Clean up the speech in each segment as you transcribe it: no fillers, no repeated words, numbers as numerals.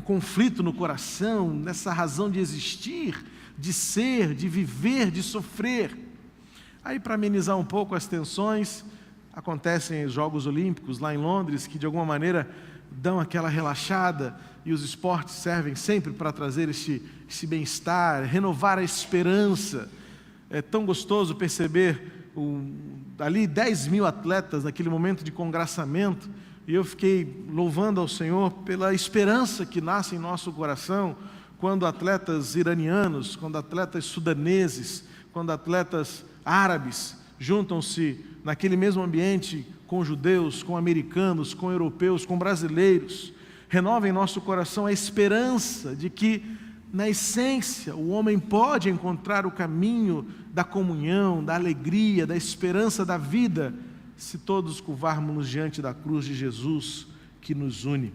um conflito no coração, nessa razão de existir, de ser, de viver, de sofrer. Aí, para amenizar um pouco as tensões, acontecem os Jogos Olímpicos lá em Londres, que de alguma maneira dão aquela relaxada, e os esportes servem sempre para trazer esse bem-estar, renovar a esperança. É tão gostoso perceber ali 10 mil atletas naquele momento de congraçamento, e eu fiquei louvando ao Senhor pela esperança que nasce em nosso coração, quando atletas iranianos, quando atletas sudaneses, quando atletas árabes juntam-se naquele mesmo ambiente com judeus, com americanos, com europeus, com brasileiros. Renova em nosso coração a esperança de que, na essência, o homem pode encontrar o caminho da comunhão, da alegria, da esperança da vida, se todos curvarmos-nos diante da cruz de Jesus que nos une.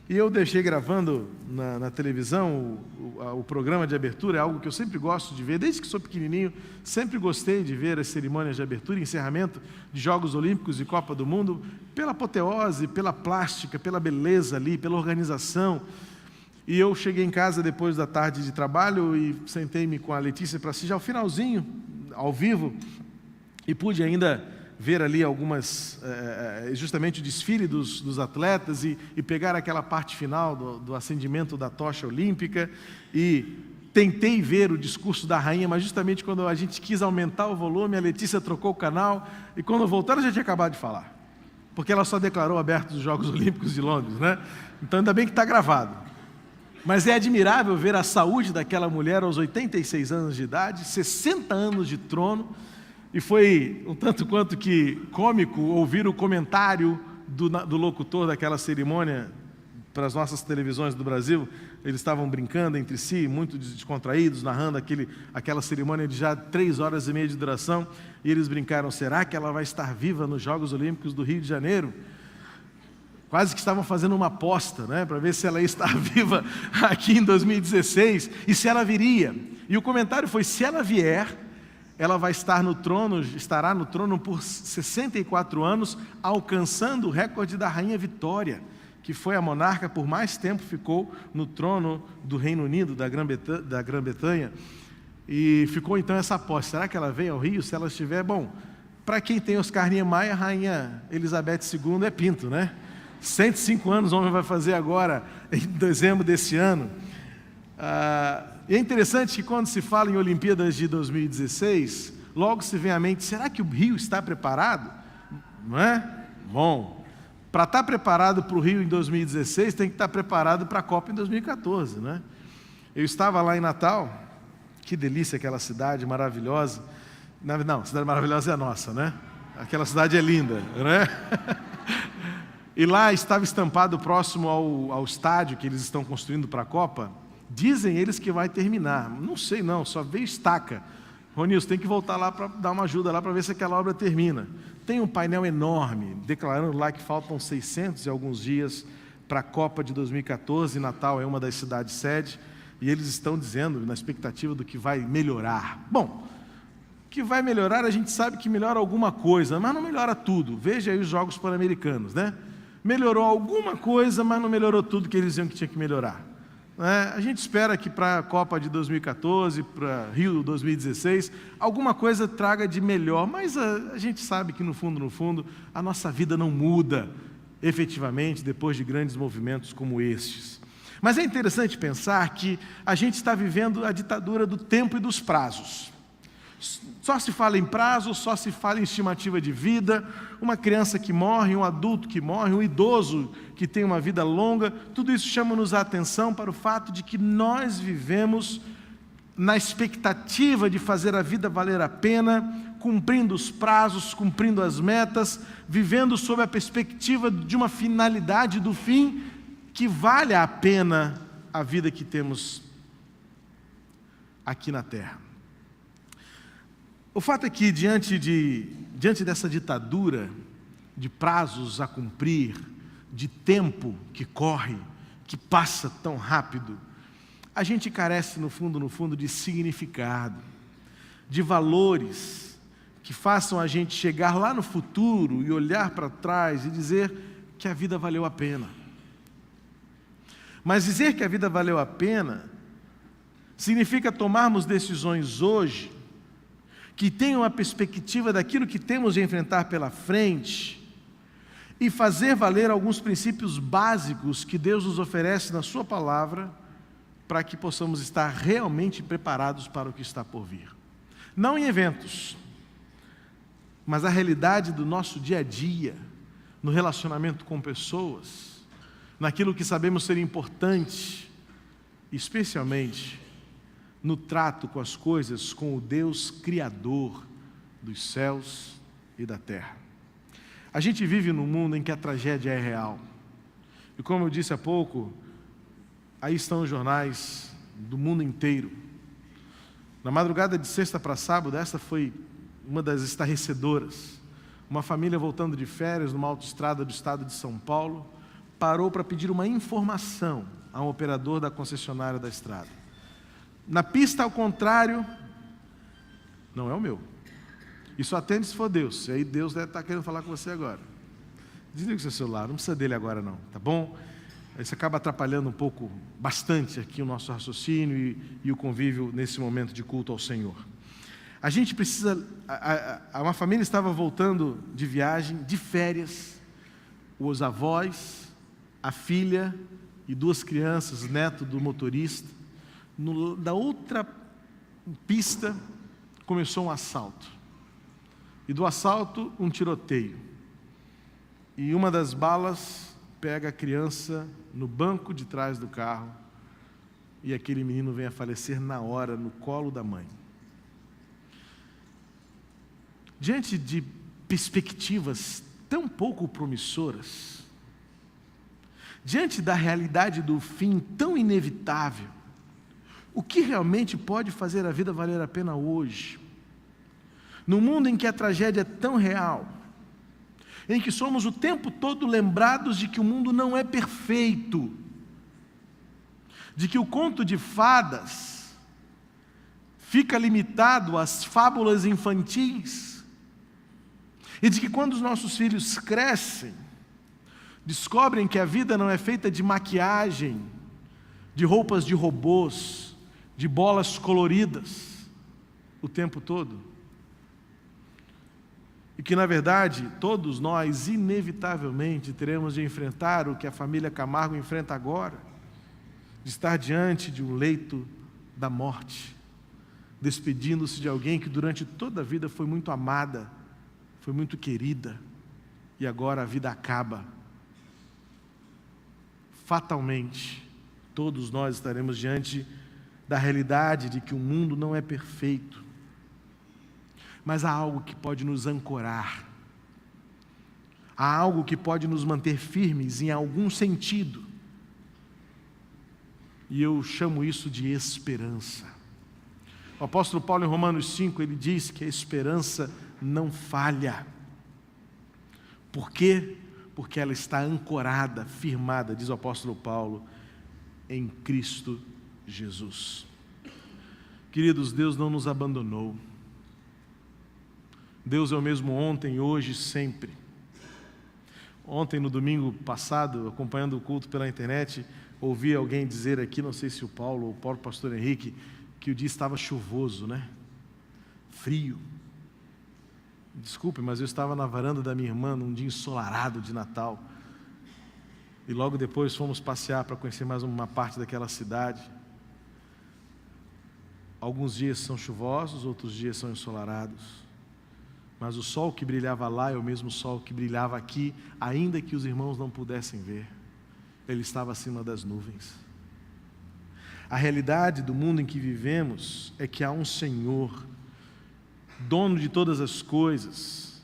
E eu deixei gravando na televisão o programa de abertura, é algo que eu sempre gosto de ver, desde que sou pequenininho, sempre gostei de ver as cerimônias de abertura e encerramento de Jogos Olímpicos e Copa do Mundo, pela apoteose, pela plástica, pela beleza ali, pela organização. E eu cheguei em casa depois da tarde de trabalho e sentei-me com a Letícia para assistir ao finalzinho, ao vivo, e pude ainda ver ali justamente o desfile dos atletas e pegar aquela parte final do acendimento da tocha olímpica, e tentei ver o discurso da rainha, mas justamente quando a gente quis aumentar o volume, a Letícia trocou o canal, e quando voltou ela já tinha acabado de falar, porque ela só declarou abertos os Jogos Olímpicos de Londres, né? Então ainda bem que está gravado. Mas é admirável ver a saúde daquela mulher aos 86 anos de idade, 60 anos de trono. E foi um tanto quanto que cômico ouvir o comentário do locutor daquela cerimônia para as nossas televisões do Brasil. Eles estavam brincando entre si, muito descontraídos, narrando aquela cerimônia de já 3 horas e meia de duração. E eles brincaram: será que ela vai estar viva nos Jogos Olímpicos do Rio de Janeiro? Quase que estavam fazendo uma aposta, né, para ver se ela ia estar viva aqui em 2016 e se ela viria. E o comentário foi: se ela vier, ela vai estará no trono por 64 anos, alcançando o recorde da Rainha Vitória, que foi a monarca por mais tempo ficou no trono do Reino Unido, da Grã-Bretanha. E ficou então essa aposta: será que ela vem ao Rio? Se ela estiver, bom, para quem tem Oscar Niemeyer, a Rainha Elizabeth II é pinto, né? 105 anos o homem vai fazer agora, em dezembro desse ano. E é interessante que quando se fala em Olimpíadas de 2016, logo se vem à mente: será que o Rio está preparado? Não é? Bom, para estar preparado para o Rio em 2016, tem que estar preparado para a Copa em 2014, né? Eu estava lá em Natal, que delícia aquela cidade maravilhosa. Não, a cidade maravilhosa é a nossa, né? Aquela cidade é linda, né? E lá estava estampado próximo ao estádio que eles estão construindo para a Copa. Dizem eles que vai terminar. Não sei não, só veio estaca. Ronilson, tem que voltar lá para dar uma ajuda lá para ver se aquela obra termina. Tem um painel enorme, declarando lá que faltam 600 e alguns dias para a Copa de 2014. Natal é uma das cidades sede, e eles estão dizendo, na expectativa do que vai melhorar. Bom, que vai melhorar, a gente sabe que melhora alguma coisa, mas não melhora tudo. Veja aí os Jogos Pan-Americanos, né? Melhorou alguma coisa, mas não melhorou tudo que eles diziam que tinha que melhorar. A gente espera que para a Copa de 2014, para Rio 2016, alguma coisa traga de melhor, mas a gente sabe que no fundo, a nossa vida não muda efetivamente depois de grandes movimentos como estes. Mas é interessante pensar que a gente está vivendo a ditadura do tempo e dos prazos. Só se fala em prazo, só se fala em estimativa de vida, uma criança que morre, um adulto que morre, um idoso que tem uma vida longa. Tudo isso chama-nos a atenção para o fato de que nós vivemos na expectativa de fazer a vida valer a pena, cumprindo os prazos, cumprindo as metas, vivendo sob a perspectiva de uma finalidade do fim que vale a pena a vida que temos aqui na Terra. O fato é que, diante dessa ditadura de prazos a cumprir, de tempo que corre, que passa tão rápido, a gente carece, no fundo, de significado, de valores que façam a gente chegar lá no futuro e olhar para trás e dizer que a vida valeu a pena. Mas dizer que a vida valeu a pena significa tomarmos decisões hoje que tenham a perspectiva daquilo que temos de enfrentar pela frente e fazer valer alguns princípios básicos que Deus nos oferece na sua palavra para que possamos estar realmente preparados para o que está por vir. Não em eventos, mas a realidade do nosso dia a dia, no relacionamento com pessoas, naquilo que sabemos ser importante, especialmente no trato com as coisas, com o Deus Criador dos céus e da terra. A gente vive num mundo em que a tragédia é real. E como eu disse há pouco, aí estão os jornais do mundo inteiro. Na madrugada de sexta para sábado, essa foi uma das estarrecedoras. Uma família voltando de férias numa autoestrada do estado de São Paulo, parou para pedir uma informação a um operador da concessionária da estrada. Na pista ao contrário, não é o meu. Isso atende se for Deus. E aí Deus deve estar querendo falar com você agora. Desliga o seu celular, não precisa dele agora não, tá bom? Isso acaba atrapalhando um pouco, bastante aqui o nosso raciocínio e o convívio nesse momento de culto ao Senhor. A gente precisa... Uma família estava voltando de viagem, de férias, os avós, a filha e 2 crianças, neto do motorista. Da outra pista começou um assalto. E do assalto, um tiroteio. E uma das balas pega a criança no banco de trás do carro e aquele menino vem a falecer na hora, no colo da mãe. Diante de perspectivas tão pouco promissoras, diante da realidade do fim tão inevitável, o que realmente pode fazer a vida valer a pena hoje? No mundo em que a tragédia é tão real, em que somos o tempo todo lembrados de que o mundo não é perfeito, de que o conto de fadas fica limitado às fábulas infantis, e de que quando os nossos filhos crescem, descobrem que a vida não é feita de maquiagem, de roupas de robôs, de bolas coloridas o tempo todo. E que, na verdade, todos nós, inevitavelmente, teremos de enfrentar o que a família Camargo enfrenta agora, de estar diante de um leito da morte, despedindo-se de alguém que durante toda a vida foi muito amada, foi muito querida, e agora a vida acaba. Fatalmente, todos nós estaremos diante da realidade de que o mundo não é perfeito, mas há algo que pode nos ancorar, há algo que pode nos manter firmes em algum sentido, e eu chamo isso de esperança. O apóstolo Paulo, em Romanos 5, ele diz que a esperança não falha. Por quê? Porque ela está ancorada, firmada, diz o apóstolo Paulo, em Cristo Jesus. Queridos, Deus não nos abandonou. Deus é o mesmo ontem, hoje e sempre. Ontem, no domingo passado, acompanhando o culto pela internet, ouvi alguém dizer aqui, não sei se o Paulo ou o próprio pastor Henrique, que o dia estava chuvoso, né? Frio. Desculpe, mas eu estava na varanda da minha irmã num dia ensolarado de Natal. E logo depois fomos passear para conhecer mais uma parte daquela cidade. Alguns dias são chuvosos, outros dias são ensolarados. Mas o sol que brilhava lá é o mesmo sol que brilhava aqui, ainda que os irmãos não pudessem ver. Ele estava acima das nuvens. A realidade do mundo em que vivemos é que há um Senhor, dono de todas as coisas,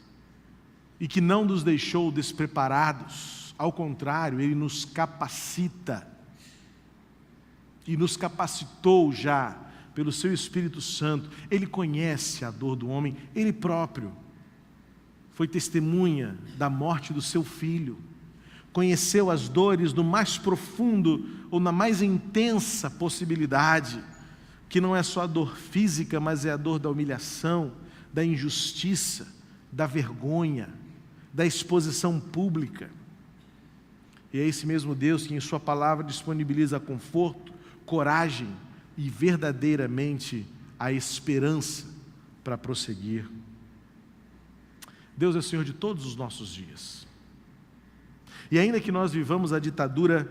e que não nos deixou despreparados. Ao contrário, Ele nos capacita, e nos capacitou já pelo Seu Espírito Santo. Ele conhece a dor do homem, Ele próprio foi testemunha da morte do Seu Filho, conheceu as dores no mais profundo ou na mais intensa possibilidade, que não é só a dor física, mas é a dor da humilhação, da injustiça, da vergonha, da exposição pública. E é esse mesmo Deus que em sua palavra disponibiliza conforto, coragem e verdadeiramente a esperança para prosseguir. Deus é o Senhor de todos os nossos dias. E ainda que nós vivamos a ditadura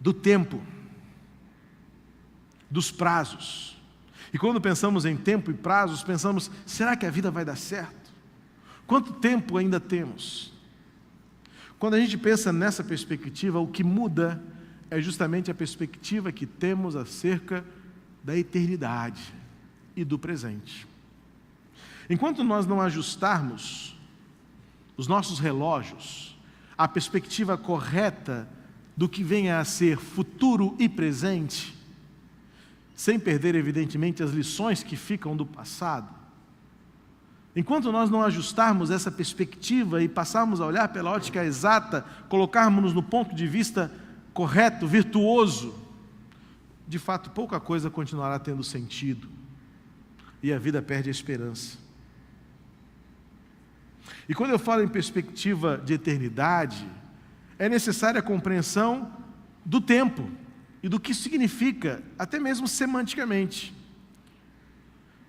do tempo, dos prazos, e quando pensamos em tempo e prazos, pensamos, será que a vida vai dar certo? Quanto tempo ainda temos? Quando a gente pensa nessa perspectiva, o que muda é justamente a perspectiva que temos acerca da eternidade e do presente. Enquanto nós não ajustarmos os nossos relógios à perspectiva correta do que venha a ser futuro e presente, sem perder, evidentemente, as lições que ficam do passado, enquanto nós não ajustarmos essa perspectiva e passarmos a olhar pela ótica exata, colocarmos-nos no ponto de vista correto, virtuoso, de fato pouca coisa continuará tendo sentido e a vida perde a esperança. E quando eu falo em perspectiva de eternidade, é necessária a compreensão do tempo e do que significa, até mesmo semanticamente.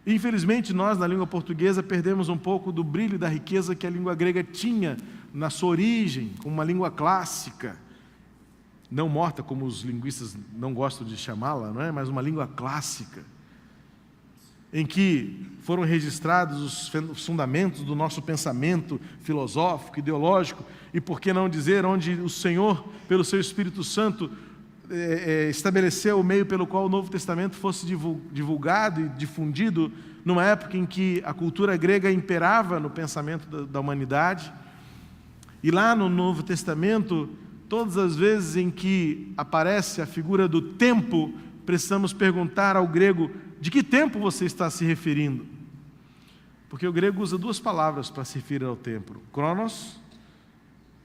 Infelizmente, nós, na língua portuguesa, perdemos um pouco do brilho e da riqueza que a língua grega tinha na sua origem, como uma língua clássica, não morta, como os linguistas não gostam de chamá-la, não é? Mas uma língua clássica, em que foram registrados os fundamentos do nosso pensamento filosófico, ideológico, e por que não dizer, onde o Senhor, pelo seu Espírito Santo, estabeleceu o meio pelo qual o Novo Testamento fosse divulgado e difundido numa época em que a cultura grega imperava no pensamento da humanidade. E lá no Novo Testamento, todas as vezes em que aparece a figura do tempo, precisamos perguntar ao grego, de que tempo você está se referindo? Porque o grego usa duas palavras para se referir ao tempo, cronos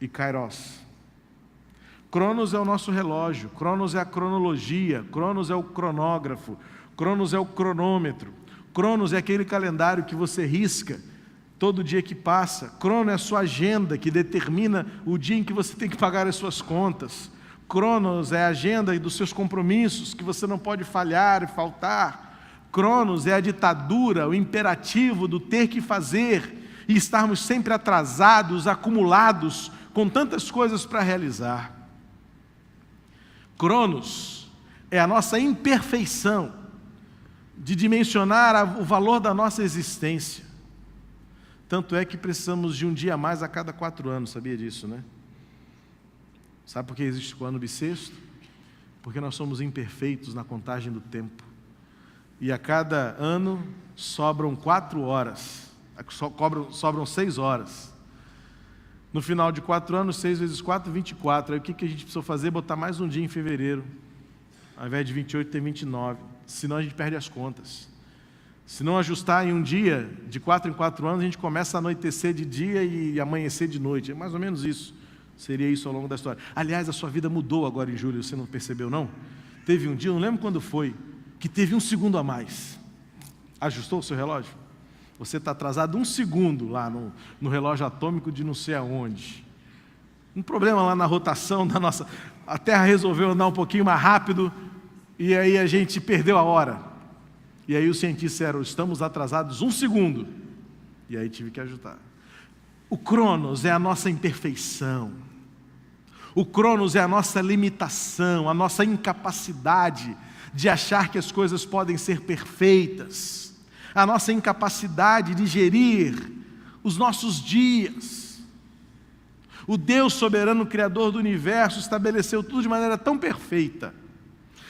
e kairos. Cronos é o nosso relógio, cronos é a cronologia, cronos é o cronógrafo, cronos é o cronômetro, cronos é aquele calendário que você risca todo dia que passa, crono é a sua agenda que determina o dia em que você tem que pagar as suas contas, cronos é a agenda dos seus compromissos que você não pode falhar e faltar, cronos é a ditadura, o imperativo do ter que fazer e estarmos sempre atrasados, acumulados com tantas coisas para realizar. Cronos é a nossa imperfeição de dimensionar o valor da nossa existência. Tanto é que precisamos de um dia a mais a cada 4 anos, sabia disso, né? Sabe por que existe o ano bissexto? Porque nós somos imperfeitos na contagem do tempo. E a cada ano sobram 4 horas, sobram 6 horas. No final de 4 anos, 6 vezes 4, 24. Aí o que a gente precisa fazer? Botar mais um dia em fevereiro. Ao invés de 28, tem 29. Senão a gente perde as contas. Se não ajustar em um dia, de 4 em 4 anos, a gente começa a anoitecer de dia e amanhecer de noite. É mais ou menos isso. Seria isso ao longo da história. Aliás, a sua vida mudou agora em julho, você não percebeu, não? Teve um dia, não lembro quando foi, que teve 1 segundo a mais. Ajustou o seu relógio? Você está atrasado 1 segundo lá no relógio atômico de não sei aonde. Um problema lá na rotação da nossa... A Terra resolveu andar um pouquinho mais rápido e aí a gente perdeu a hora. E aí os cientistas disseram, estamos atrasados 1 segundo. E aí tive que ajustar. O Cronos é a nossa imperfeição. O Cronos é a nossa limitação, a nossa incapacidade de achar que as coisas podem ser perfeitas. A nossa incapacidade de gerir os nossos dias. O Deus soberano, Criador do universo, estabeleceu tudo de maneira tão perfeita.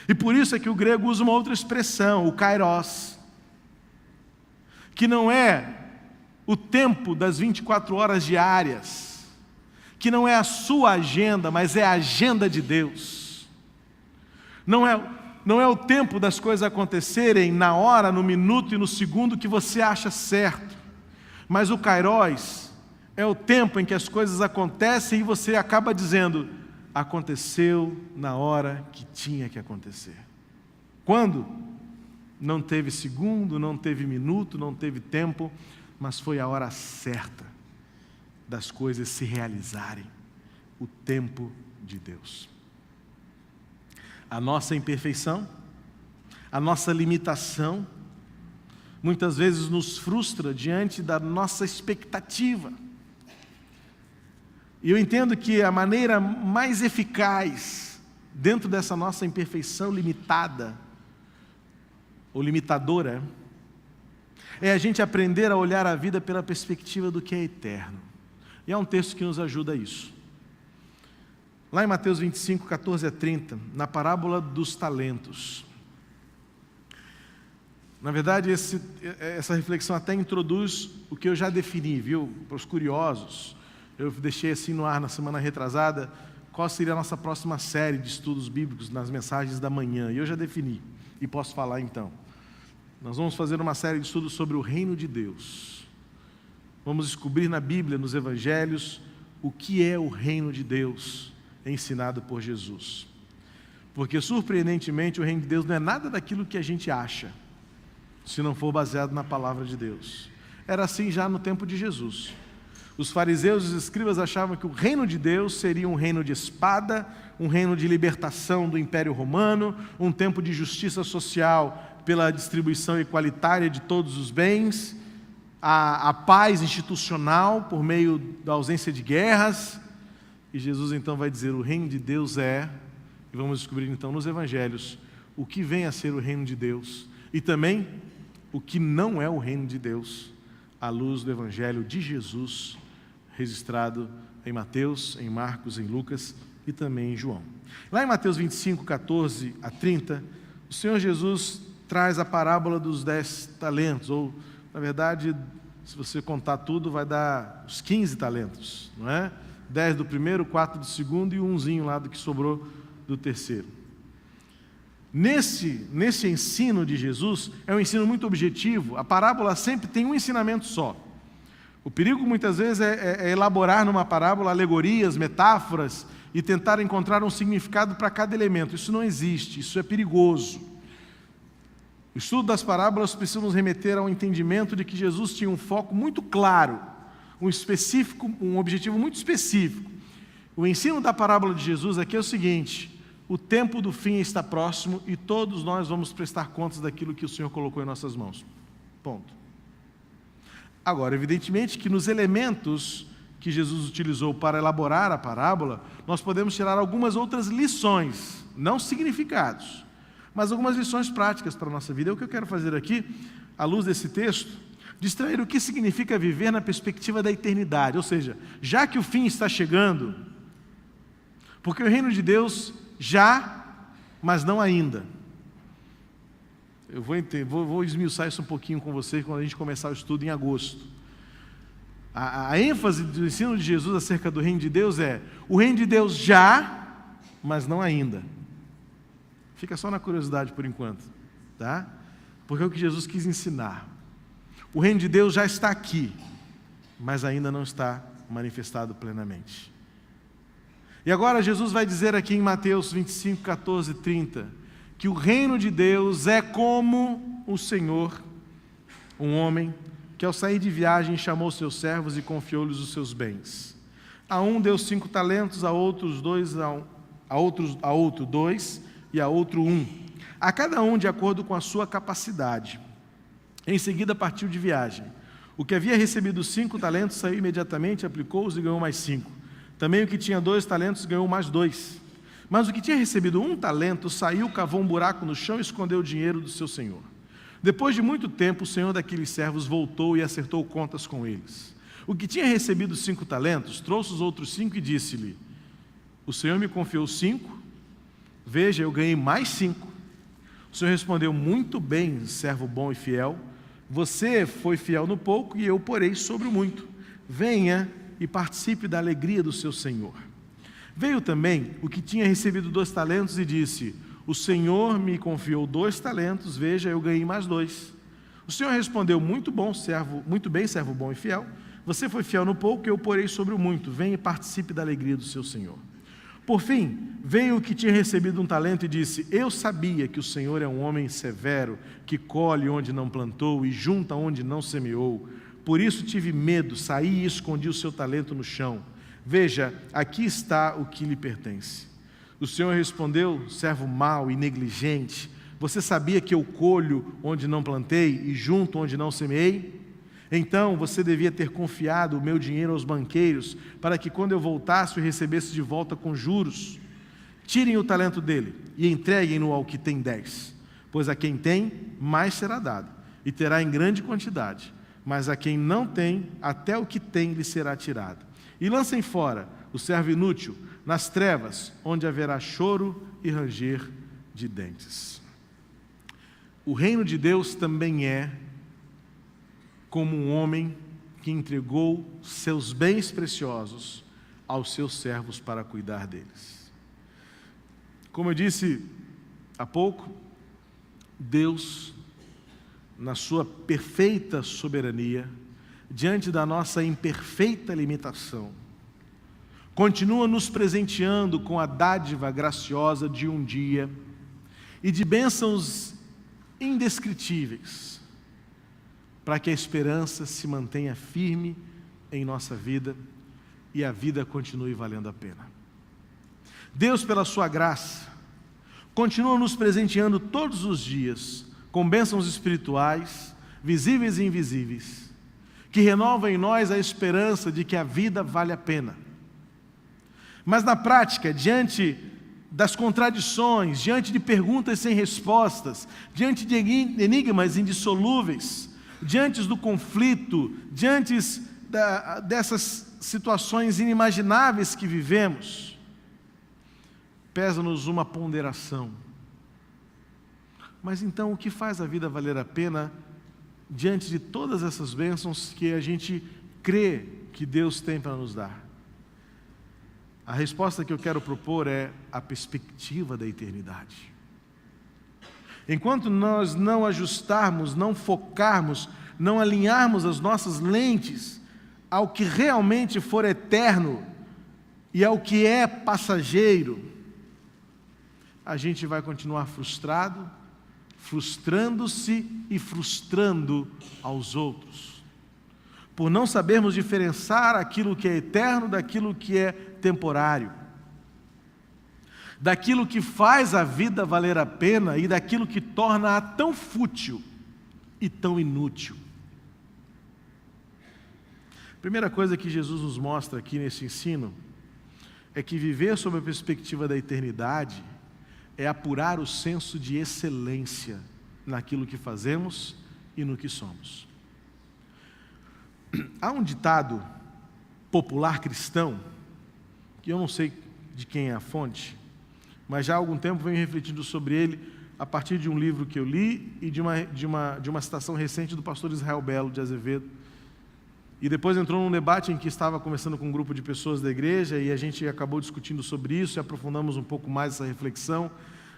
E por isso é que o grego usa uma outra expressão, o kairos, que não é o tempo das 24 horas diárias, que não é a sua agenda, mas é a agenda de Deus. Não é o tempo das coisas acontecerem na hora, no minuto e no segundo que você acha certo, mas o kairos é o tempo em que as coisas acontecem e você acaba dizendo, aconteceu na hora que tinha que acontecer. Quando? Não teve segundo, não teve minuto, não teve tempo, mas foi a hora certa das coisas se realizarem, o tempo de Deus. A nossa imperfeição, a nossa limitação, muitas vezes nos frustra diante da nossa expectativa. E eu entendo que a maneira mais eficaz, dentro dessa nossa imperfeição limitada, ou limitadora, é a gente aprender a olhar a vida pela perspectiva do que é eterno. E há um texto que nos ajuda a isso. Lá em Mateus 25, 14 a 30, na parábola dos talentos. Na verdade, essa reflexão até introduz o que eu já defini, viu? Para os curiosos, eu deixei assim no ar na semana retrasada, qual seria a nossa próxima série de estudos bíblicos nas mensagens da manhã. E eu já defini, e posso falar então. Nós vamos fazer uma série de estudos sobre o reino de Deus. Vamos descobrir na Bíblia, nos Evangelhos, o que é o reino de Deus ensinado por Jesus. Porque, surpreendentemente, o reino de Deus não é nada daquilo que a gente acha, se não for baseado na palavra de Deus. Era assim já no tempo de Jesus. Os fariseus e os escribas achavam que o reino de Deus seria um reino de espada, um reino de libertação do Império Romano, um tempo de justiça social pela distribuição igualitária de todos os bens, a paz institucional por meio da ausência de guerras. E Jesus então vai dizer, o reino de Deus e vamos descobrir então nos Evangelhos, o que vem a ser o reino de Deus, e também o que não é o reino de Deus, à luz do Evangelho de Jesus, registrado em Mateus, em Marcos, em Lucas e também em João. Lá em Mateus 25, 14 a 30, o Senhor Jesus traz a parábola dos 10 talentos, ou, na verdade, se você contar tudo, vai dar os 15 talentos, não é? 10 do primeiro, 4 do segundo e umzinho lá do que sobrou do terceiro. Nesse ensino de Jesus, é um ensino muito objetivo, a parábola sempre tem um ensinamento só. O perigo muitas vezes é elaborar numa parábola alegorias, metáforas e tentar encontrar um significado para cada elemento. Isso não existe, isso é perigoso. O estudo das parábolas precisa nos remeter ao entendimento de que Jesus tinha um foco muito claro, um objetivo muito específico. O ensino da parábola de Jesus aqui é o seguinte: o tempo do fim está próximo e todos nós vamos prestar contas daquilo que o Senhor colocou em nossas mãos. Ponto. Agora, evidentemente que nos elementos que Jesus utilizou para elaborar a parábola, nós podemos tirar algumas outras lições, não significados, mas algumas lições práticas para a nossa vida. É o que eu quero fazer aqui, à luz desse texto, distrair o que significa viver na perspectiva da eternidade, ou seja, já que o fim está chegando, porque o reino de Deus já, mas não ainda. Eu vou esmiuçar isso um pouquinho com vocês quando a gente começar o estudo em agosto. A ênfase do ensino de Jesus acerca do reino de Deus é o reino de Deus já, mas não ainda. Fica só na curiosidade por enquanto, tá? Porque é o que Jesus quis ensinar. O reino de Deus já está aqui, mas ainda não está manifestado plenamente. E agora Jesus vai dizer aqui em Mateus 25, 14 e 30, que o reino de Deus é como o Senhor, um homem, que ao sair de viagem chamou seus servos e confiou-lhes os seus bens. A um deu 5 talentos, a outro 2 e a outro 1, a cada um de acordo com a sua capacidade. Em seguida partiu de viagem. O que havia recebido 5 talentos saiu imediatamente, aplicou-os e ganhou mais 5. Também o que tinha 2 talentos ganhou mais 2. Mas o que tinha recebido 1 talento saiu, cavou um buraco no chão e escondeu o dinheiro do seu senhor. Depois de muito tempo, o senhor daqueles servos voltou e acertou contas com eles. O que tinha recebido 5 talentos trouxe os outros 5 e disse-lhe: o senhor me confiou 5, veja, eu ganhei mais 5. O senhor respondeu: muito bem, servo bom e fiel. Você foi fiel no pouco e eu o porei sobre o muito. Venha e participe da alegria do seu senhor. Veio também o que tinha recebido 2 talentos e disse: o senhor me confiou 2 talentos, veja, eu ganhei mais 2. O senhor respondeu: muito bem, servo bom e fiel. Você foi fiel no pouco, eu o porei sobre o muito. Venha e participe da alegria do seu senhor. Por fim, veio o que tinha recebido 1 talento e disse: eu sabia que o Senhor é um homem severo, que colhe onde não plantou e junta onde não semeou. Por isso tive medo, saí e escondi o seu talento no chão. Veja, aqui está o que lhe pertence. O Senhor respondeu: servo mau e negligente, você sabia que eu colho onde não plantei e junto onde não semeei? Então você devia ter confiado o meu dinheiro aos banqueiros, para que quando eu voltasse o recebesse de volta com juros. Tirem o talento dele e entreguem-no ao que tem 10, pois a quem tem, mais será dado, e terá em grande quantidade, mas a quem não tem, até o que tem lhe será tirado. E lancem fora o servo inútil nas trevas, onde haverá choro e ranger de dentes. O reino de Deus também é como um homem que entregou seus bens preciosos aos seus servos para cuidar deles. Como eu disse há pouco, Deus, na sua perfeita soberania, diante da nossa imperfeita limitação, continua nos presenteando com a dádiva graciosa de um dia e de bênçãos indescritíveis, para que a esperança se mantenha firme em nossa vida e a vida continue valendo a pena. Deus, pela sua graça, continua nos presenteando todos os dias com bênçãos espirituais, visíveis e invisíveis, que renovam em nós a esperança de que a vida vale a pena. Mas na prática, diante das contradições, diante de perguntas sem respostas, diante de enigmas indissolúveis, diante do conflito, diante dessas situações inimagináveis que vivemos, pesa-nos uma ponderação. Mas então o que faz a vida valer a pena diante de todas essas bênçãos que a gente crê que Deus tem para nos dar? A resposta que eu quero propor é a perspectiva da eternidade. Enquanto nós não ajustarmos, não focarmos, não alinharmos as nossas lentes ao que realmente for eterno e ao que é passageiro, a gente vai continuar frustrado, frustrando-se e frustrando aos outros, por não sabermos diferenciar aquilo que é eterno daquilo que é temporário, daquilo que faz a vida valer a pena e daquilo que torna-a tão fútil e tão inútil. A primeira coisa que Jesus nos mostra aqui nesse ensino é que viver sob a perspectiva da eternidade é apurar o senso de excelência naquilo que fazemos e no que somos. Há um ditado popular cristão, que eu não sei de quem é a fonte, mas já há algum tempo venho refletindo sobre ele a partir de um livro que eu li e de uma citação recente do pastor Israel Belo de Azevedo. E depois entrou num debate em que estava conversando com um grupo de pessoas da igreja e a gente acabou discutindo sobre isso e aprofundamos um pouco mais essa reflexão,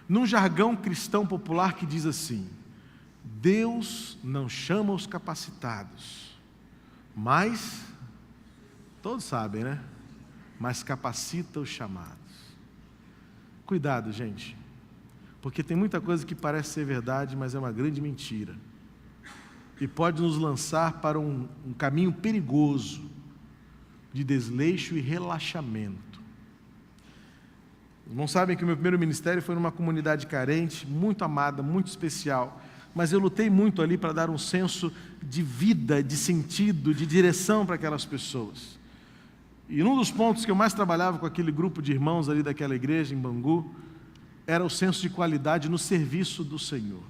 num jargão cristão popular que diz assim: Deus não chama os capacitados, mas, todos sabem, né? Mas capacita os chamados. Cuidado, gente, porque tem muita coisa que parece ser verdade, mas é uma grande mentira. E pode nos lançar para um caminho perigoso de desleixo e relaxamento. Não sabem que o meu primeiro ministério foi numa comunidade carente, muito amada, muito especial, mas eu lutei muito ali para dar um senso de vida, de sentido, de direção para aquelas pessoas. E um dos pontos que eu mais trabalhava com aquele grupo de irmãos ali daquela igreja em Bangu era o senso de qualidade no serviço do Senhor.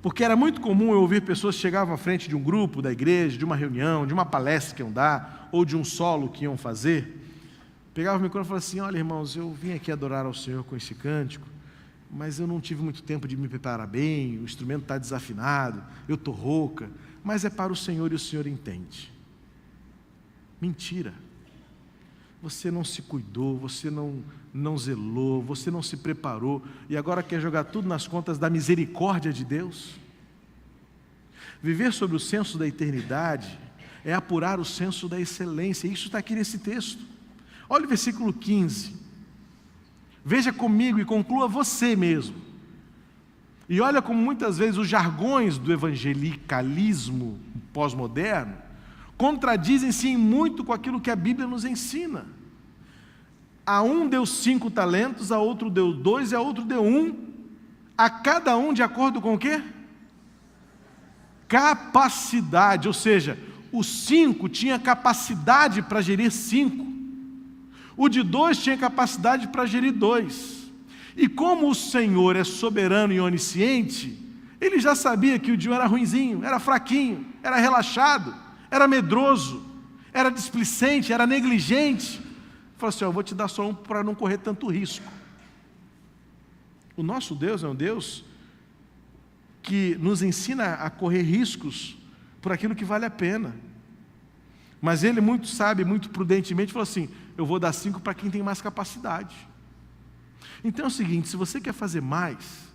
Porque era muito comum eu ouvir pessoas que chegavam à frente de um grupo da igreja, de uma reunião, de uma palestra que iam dar, ou de um solo que iam fazer, pegavam o microfone e falavam assim: olha, irmãos, eu vim aqui adorar ao Senhor com esse cântico, mas eu não tive muito tempo de me preparar bem, o instrumento está desafinado, eu estou rouca, mas é para o Senhor e o Senhor entende. Mentira. Você não se cuidou, você não zelou, você não se preparou, e agora quer jogar tudo nas contas da misericórdia de Deus? Viver sobre o senso da eternidade é apurar o senso da excelência. Isso está aqui nesse texto. Olha o versículo 15. Veja comigo e conclua você mesmo. E olha como muitas vezes os jargões do evangelicalismo pós-moderno contradizem-se em muito com aquilo que a Bíblia nos ensina. A um deu 5 talentos, a outro deu 2 e a outro deu 1. A cada um de acordo com o quê? Capacidade, ou seja, o 5 tinha capacidade para gerir 5. O de 2 tinha capacidade para gerir 2. E como o Senhor é soberano e onisciente, ele já sabia que o de 1 era ruinzinho, era fraquinho, era relaxado, era medroso, era displicente, era negligente. Ele falou assim: eu vou te dar só um para não correr tanto risco. O nosso Deus é um Deus que nos ensina a correr riscos por aquilo que vale a pena. Mas ele muito sábio, muito prudentemente falou assim: eu vou dar 5 para quem tem mais capacidade. Então é o seguinte, se você quer fazer mais,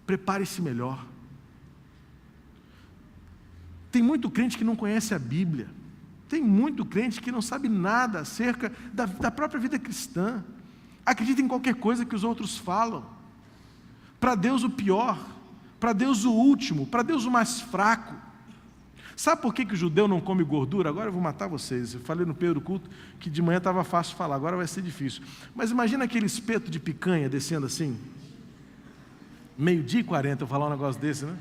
prepare-se melhor. Tem muito crente que não conhece a Bíblia. Tem muito crente que não sabe nada acerca da própria vida cristã. Acredita em qualquer coisa que os outros falam. Para Deus o pior, para Deus o último, para Deus o mais fraco. Sabe por que o judeu não come gordura? Agora eu vou matar vocês. Eu falei no primeiro culto que de manhã estava fácil falar, agora vai ser difícil. Mas imagina aquele espeto de picanha descendo assim. 12h40, eu falar um negócio desse, né?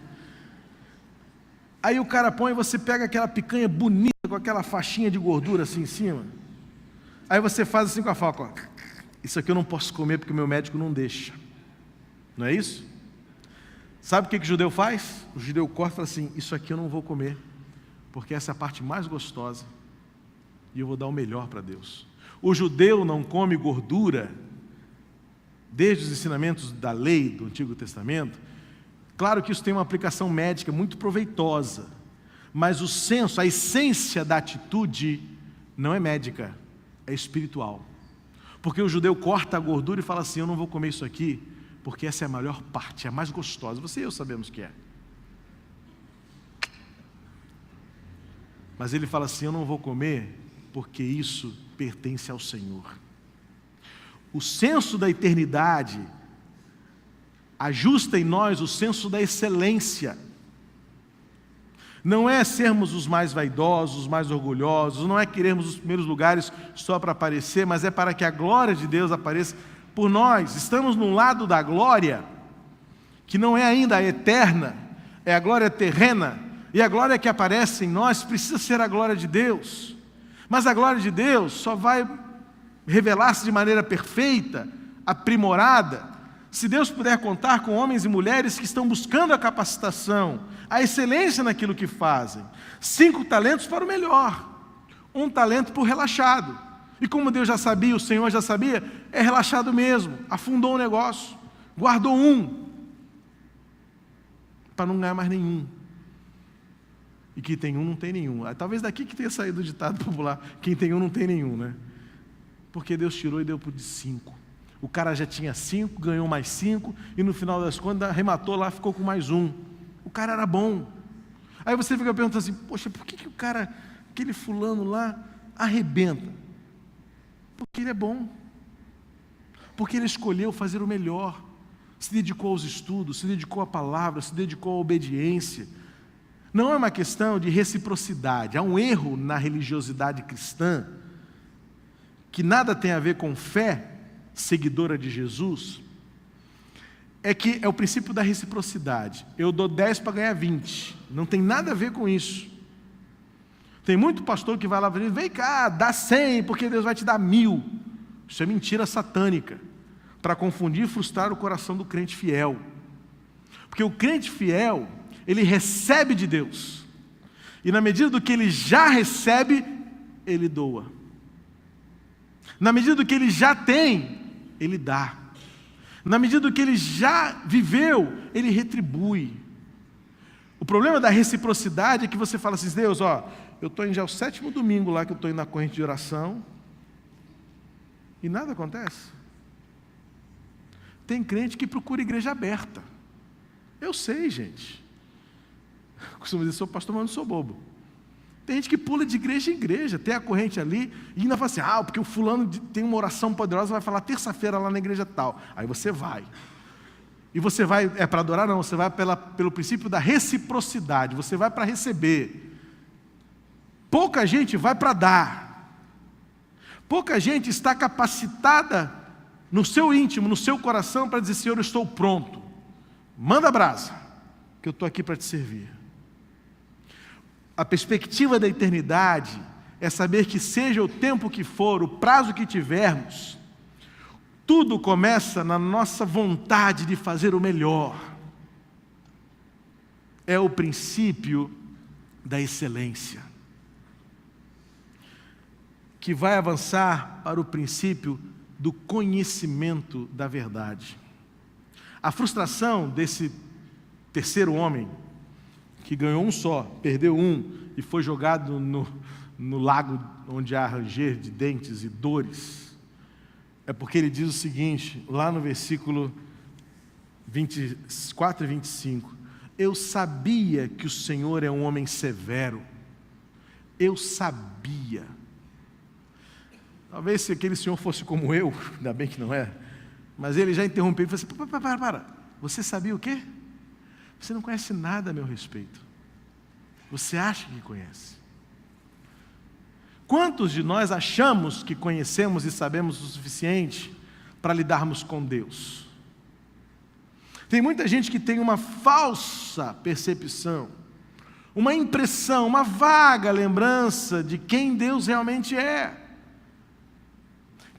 Aí o cara põe, você pega aquela picanha bonita, com aquela faixinha de gordura assim em cima. Aí você faz assim com a faca, ó. Isso aqui eu não posso comer porque o meu médico não deixa. Não é isso? Sabe o que o judeu faz? O judeu corta e fala assim: isso aqui eu não vou comer, porque essa é a parte mais gostosa, e eu vou dar o melhor para Deus. O judeu não come gordura, desde os ensinamentos da lei do Antigo Testamento. Claro que isso tem uma aplicação médica muito proveitosa, mas o senso, a essência da atitude não é médica, é espiritual. Porque o judeu corta a gordura e fala assim: eu não vou comer isso aqui, porque essa é a melhor parte, é a mais gostosa. Você e eu sabemos que é. Mas ele fala assim: eu não vou comer, porque isso pertence ao Senhor. O senso da eternidade ajusta em nós o senso da excelência. Não é sermos os mais vaidosos, os mais orgulhosos, não é querermos os primeiros lugares só para aparecer, mas é para que a glória de Deus apareça por nós. Estamos num lado da glória, que não é ainda a eterna, é a glória terrena, e a glória que aparece em nós precisa ser a glória de Deus. Mas a glória de Deus só vai revelar-se de maneira perfeita, aprimorada, se Deus puder contar com homens e mulheres que estão buscando a capacitação, a excelência naquilo que fazem. 5 talentos para o melhor, 1 talento para o relaxado. E como Deus já sabia, o Senhor já sabia, é relaxado mesmo, afundou o negócio, guardou 1, para não ganhar mais nenhum. E quem tem 1 não tem nenhum. Talvez daqui que tenha saído o ditado popular: quem tem 1 não tem nenhum, né? Porque Deus tirou e deu por 5. O cara já tinha 5, ganhou mais 5, e no final das contas arrematou lá, ficou com mais 1. O cara era bom. Aí você fica perguntando assim: poxa, por que o cara, aquele fulano lá, arrebenta? Porque ele é bom. Porque ele escolheu fazer o melhor. Se dedicou aos estudos, se dedicou à palavra, se dedicou à obediência. Não é uma questão de reciprocidade. Há um erro na religiosidade cristã, que nada tem a ver com fé seguidora de Jesus, é que é o princípio da reciprocidade. Eu dou 10 para ganhar 20. Não tem nada a ver com isso. Tem muito pastor que vai lá e diz: vem cá, dá 100, porque Deus vai te dar 1000. Isso é mentira satânica, para confundir e frustrar o coração do crente fiel. Porque o crente fiel, ele recebe de Deus, e na medida do que ele já recebe, ele doa. Na medida do que ele já tem, ele dá. Na medida do que ele já viveu, ele retribui. O problema da reciprocidade é que você fala assim: Deus, ó, eu estou indo já o 7º domingo lá que eu estou indo na corrente de oração, e nada acontece. Tem crente que procura igreja aberta. Eu sei, gente. Costumo dizer: sou pastor, mas não sou bobo. Tem gente que pula de igreja em igreja, tem a corrente ali, e ainda fala assim: porque o fulano tem uma oração poderosa, vai falar terça-feira lá na igreja tal. Aí você vai. E você vai, é para adorar? Não, você vai pelo princípio da reciprocidade, você vai para receber. Pouca gente vai para dar. Pouca gente está capacitada no seu íntimo, no seu coração, para dizer: Senhor, eu estou pronto, manda brasa, que eu estou aqui para te servir. A perspectiva da eternidade é saber que, seja o tempo que for, o prazo que tivermos, tudo começa na nossa vontade de fazer o melhor. É o princípio da excelência, que vai avançar para o princípio do conhecimento da verdade. A frustração desse terceiro homem, que ganhou um só, perdeu um e foi jogado no lago onde há ranger de dentes e dores, é porque ele diz o seguinte, lá no versículo 24 e 25: eu sabia que o Senhor é um homem severo. Eu sabia. Talvez se aquele senhor fosse como eu, ainda bem que não é, mas ele já interrompeu e falou assim: para, você sabia o quê? Você não conhece nada a meu respeito. Você acha que conhece. Quantos de nós achamos que conhecemos e sabemos o suficiente para lidarmos com Deus? Tem muita gente que tem uma falsa percepção, uma impressão, uma vaga lembrança de quem Deus realmente é,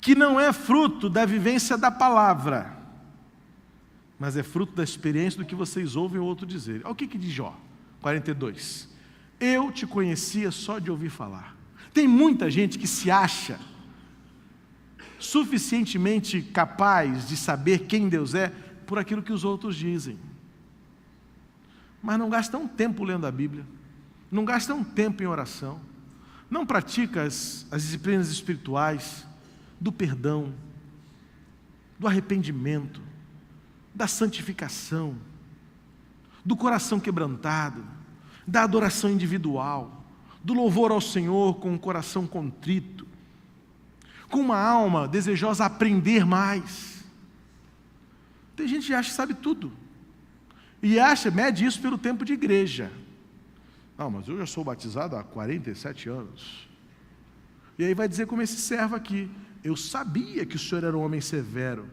que não é fruto da vivência da palavra, mas é fruto da experiência do que vocês ouvem o outro dizer. Olha o que diz Jó 42: eu te conhecia só de ouvir falar. Tem muita gente que se acha suficientemente capaz de saber quem Deus é por aquilo que os outros dizem, mas não gasta um tempo lendo a Bíblia, não gasta um tempo em oração, não pratica as disciplinas espirituais do perdão, do arrependimento, da santificação, do coração quebrantado, da adoração individual, do louvor ao Senhor com um coração contrito, com uma alma desejosa a aprender mais. Tem gente que acha que sabe tudo, e mede isso pelo tempo de igreja. Não, mas eu já sou batizado há 47 anos. E aí vai dizer como esse servo aqui: eu sabia que o Senhor era um homem severo.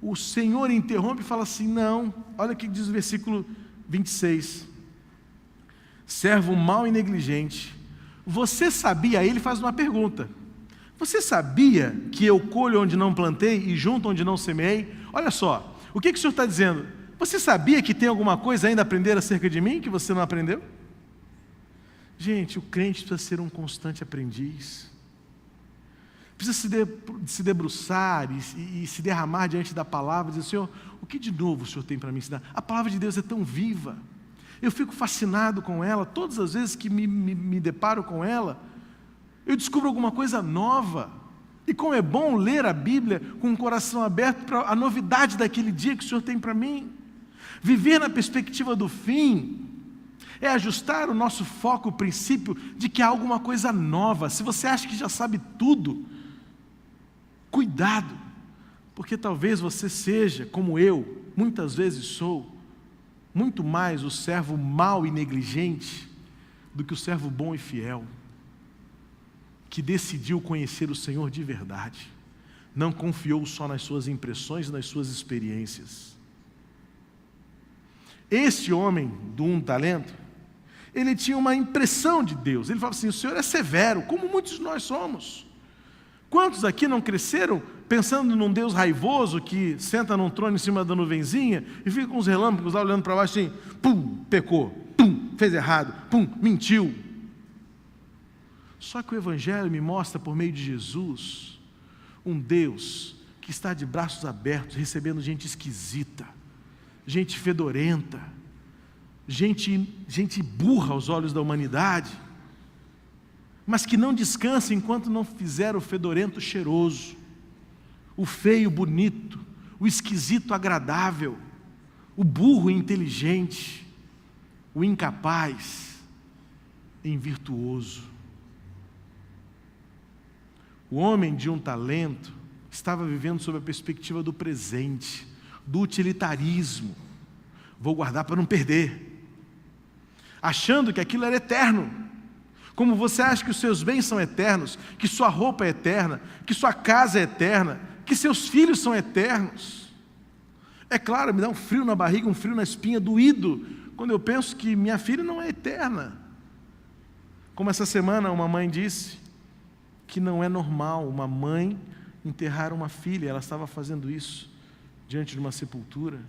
O Senhor interrompe e fala assim: não, olha o que diz o versículo 26. Servo mau e negligente, você sabia, aí ele faz uma pergunta: você sabia que eu colho onde não plantei e junto onde não semeei? Olha só, o que o Senhor está dizendo? Você sabia que tem alguma coisa ainda a aprender acerca de mim que você não aprendeu? Gente, o crente precisa ser um constante aprendiz, precisa se debruçar e se derramar diante da palavra, dizer: Senhor, o que de novo o Senhor tem para me ensinar? A palavra de Deus é tão viva, eu fico fascinado com ela, todas as vezes que me deparo com ela, eu descubro alguma coisa nova. E como é bom ler a Bíblia com o coração aberto para a novidade daquele dia que o Senhor tem para mim. Viver na perspectiva do fim é ajustar o nosso foco, o princípio de que há alguma coisa nova. Se você acha que já sabe tudo, cuidado, porque talvez você seja, como eu, muitas vezes sou, muito mais o servo mau e negligente do que o servo bom e fiel, que decidiu conhecer o Senhor de verdade, não confiou só nas suas impressões e nas suas experiências. Este homem do um talento, ele tinha uma impressão de Deus. Ele falava assim: o Senhor é severo, como muitos de nós somos. Quantos aqui não cresceram pensando num Deus raivoso que senta num trono em cima da nuvenzinha e fica com os relâmpagos lá olhando para baixo assim: pum, pecou, pum, fez errado, pum, mentiu. Só que o Evangelho me mostra, por meio de Jesus, um Deus que está de braços abertos, recebendo gente esquisita, gente fedorenta, gente burra aos olhos da humanidade, mas que não descansa enquanto não fizer o fedorento cheiroso, o feio bonito, o esquisito agradável, o burro inteligente, o incapaz em virtuoso. O homem de um talento estava vivendo sob a perspectiva do presente, do utilitarismo. Vou guardar para não perder, achando que aquilo era eterno. Como você acha que os seus bens são eternos, que sua roupa é eterna, que sua casa é eterna, que seus filhos são eternos. É claro, me dá um frio na barriga, um frio na espinha, doído, quando eu penso que minha filha não é eterna. Como essa semana uma mãe disse que não é normal uma mãe enterrar uma filha, ela estava fazendo isso diante de uma sepultura.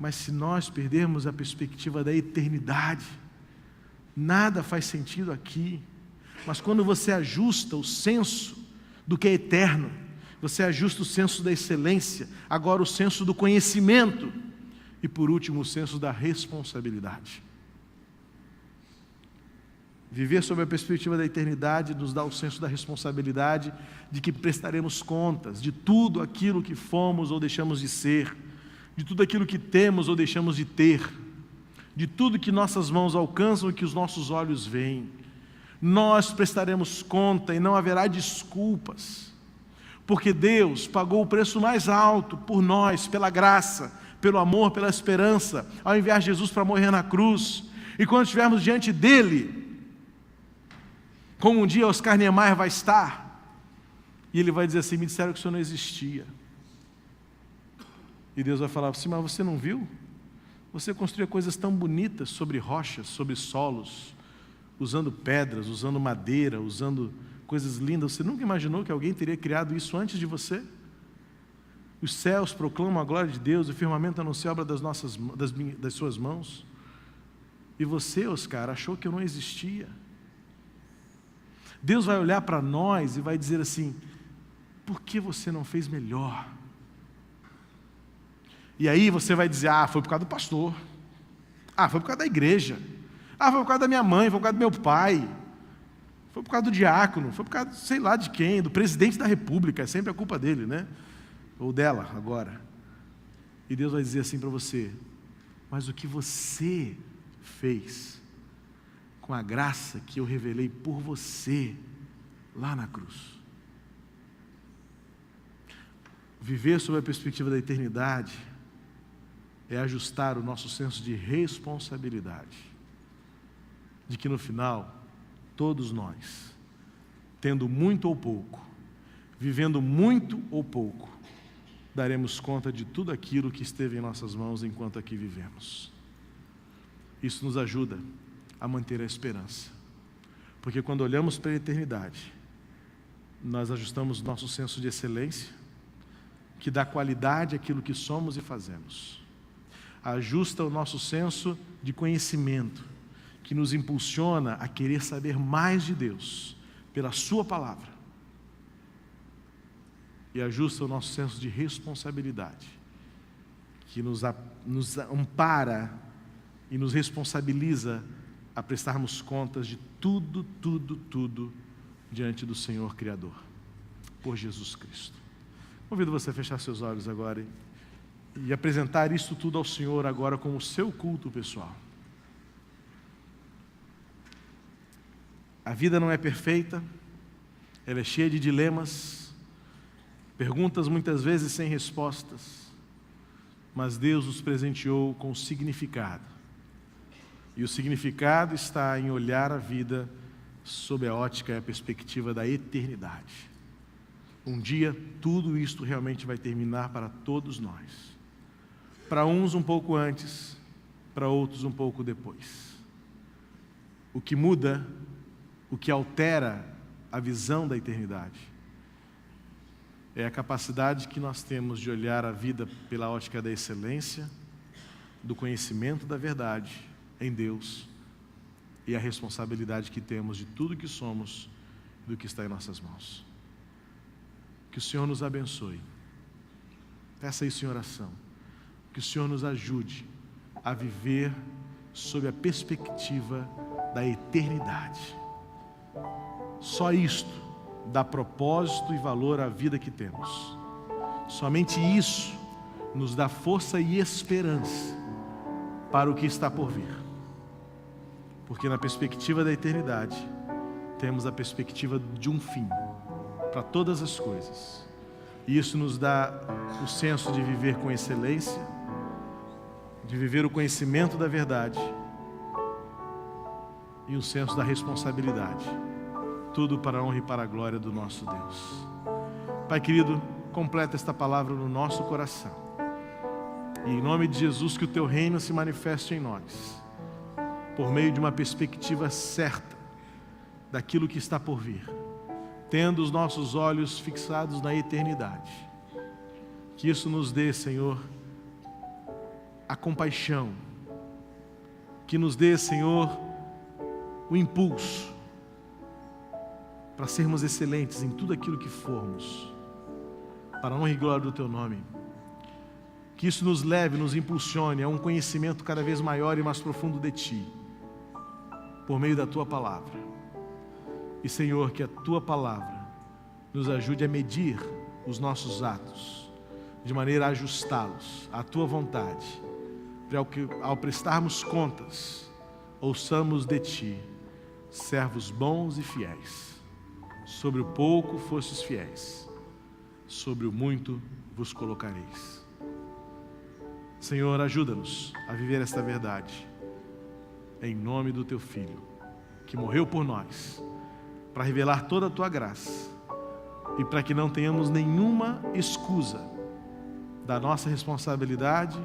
Mas se nós perdermos a perspectiva da eternidade, nada faz sentido aqui. Mas quando você ajusta o senso do que é eterno, você ajusta o senso da excelência, agora o senso do conhecimento e, por último, o senso da responsabilidade. Viver sob a perspectiva da eternidade nos dá o senso da responsabilidade de que prestaremos contas de tudo aquilo que fomos ou deixamos de ser, de tudo aquilo que temos ou deixamos de ter, de tudo que nossas mãos alcançam e que os nossos olhos veem. Nós prestaremos conta e não haverá desculpas, porque Deus pagou o preço mais alto por nós, pela graça, pelo amor, pela esperança, ao enviar Jesus para morrer na cruz. E quando estivermos diante dEle, como um dia Oscar Niemeyer vai estar, e ele vai dizer assim: me disseram que o Senhor não existia. E Deus vai falar assim: mas você não viu? Você construía coisas tão bonitas sobre rochas, sobre solos, usando pedras, usando madeira, usando coisas lindas. Você nunca imaginou que alguém teria criado isso antes de você? Os céus proclamam a glória de Deus, o firmamento anuncia a obra das suas mãos. E você, Oscar, achou que eu não existia? Deus vai olhar para nós e vai dizer assim: por que você não fez melhor? E aí você vai dizer: ah, foi por causa do pastor, ah, foi por causa da igreja, ah, foi por causa da minha mãe, foi por causa do meu pai, foi por causa do diácono, foi por causa sei lá de quem, do presidente da república, é sempre a culpa dele, né? Ou dela agora. E Deus vai dizer assim para você: mas o que você fez com a graça que eu revelei por você lá na cruz? Viver sob a perspectiva da eternidade é ajustar o nosso senso de responsabilidade, de que no final, todos nós, tendo muito ou pouco, vivendo muito ou pouco, daremos conta de tudo aquilo que esteve em nossas mãos enquanto aqui vivemos. Isso nos ajuda a manter a esperança, porque quando olhamos para a eternidade, nós ajustamos nosso senso de excelência, que dá qualidade àquilo que somos e fazemos. Ajusta o nosso senso de conhecimento, que nos impulsiona a querer saber mais de Deus, pela sua palavra. E ajusta o nosso senso de responsabilidade, que nos ampara e nos responsabiliza a prestarmos contas de tudo diante do Senhor Criador, por Jesus Cristo. Convido você a fechar seus olhos agora e apresentar isso tudo ao Senhor agora como o seu culto pessoal. A vida não é perfeita, ela é cheia de dilemas, perguntas muitas vezes sem respostas, mas Deus nos presenteou com o significado. E o significado está em olhar a vida sob a ótica e a perspectiva da eternidade. Um dia tudo isto realmente vai terminar para todos nós. Para uns um pouco antes, para outros um pouco depois. O que muda, o que altera a visão da eternidade, é a capacidade que nós temos de olhar a vida pela ótica da excelência, do conhecimento da verdade em Deus e a responsabilidade que temos de tudo que somos e do que está em nossas mãos. Que o Senhor nos abençoe. Peça isso em oração. Que o Senhor nos ajude a viver sob a perspectiva da eternidade. Só isto dá propósito e valor à vida que temos. Somente isso nos dá força e esperança para o que está por vir. Porque na perspectiva da eternidade, temos a perspectiva de um fim para todas as coisas. E isso nos dá o senso de viver com excelência, de viver o conhecimento da verdade e o senso da responsabilidade. Tudo para a honra e para a glória do nosso Deus. Pai querido, completa esta palavra no nosso coração. E em nome de Jesus, que o Teu reino se manifeste em nós, por meio de uma perspectiva certa daquilo que está por vir, tendo os nossos olhos fixados na eternidade. Que isso nos dê, Senhor, a compaixão, que nos dê, Senhor, o impulso para sermos excelentes em tudo aquilo que formos, para a honra e glória do Teu nome. Que isso nos leve, nos impulsione a um conhecimento cada vez maior e mais profundo de Ti, por meio da Tua palavra. E, Senhor, que a Tua palavra nos ajude a medir os nossos atos, de maneira a ajustá-los à Tua vontade, para que ao prestarmos contas, ouçamos de Ti: servos bons e fiéis, sobre o pouco fostes fiéis, sobre o muito vos colocareis. Senhor, ajuda-nos a viver esta verdade, em nome do Teu Filho, que morreu por nós, para revelar toda a Tua graça, e para que não tenhamos nenhuma escusa da nossa responsabilidade,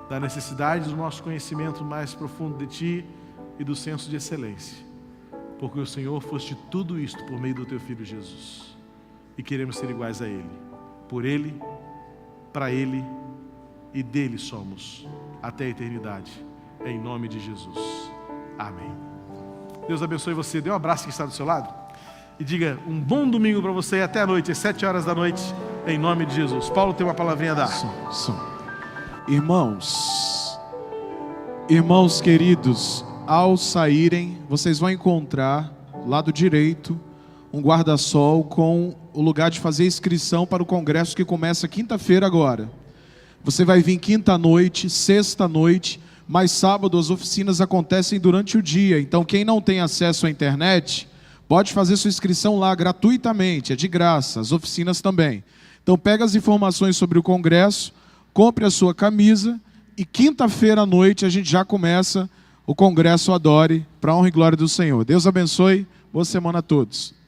da necessidade do nosso conhecimento mais profundo de Ti e do senso de excelência, porque o Senhor foste tudo isto por meio do Teu Filho Jesus, e queremos ser iguais a Ele, por Ele, para Ele e dele somos até a eternidade, em nome de Jesus, amém. Deus abençoe você. Dê um abraço que está do seu lado e diga um bom domingo para você, e até a noite, às 7 horas da noite, em nome de Jesus. Paulo tem uma palavrinha a dar. Irmãos queridos, ao saírem, vocês vão encontrar, lado direito, um guarda-sol com o lugar de fazer inscrição para o congresso que começa quinta-feira agora. Você vai vir quinta-noite, sexta-noite, mas sábado as oficinas acontecem durante o dia. Então quem não tem acesso à internet, pode fazer sua inscrição lá gratuitamente, é de graça, as oficinas também. Então pega as informações sobre o congresso, compre a sua camisa e quinta-feira à noite a gente já começa o Congresso Adore, para a honra e glória do Senhor. Deus abençoe, boa semana a todos.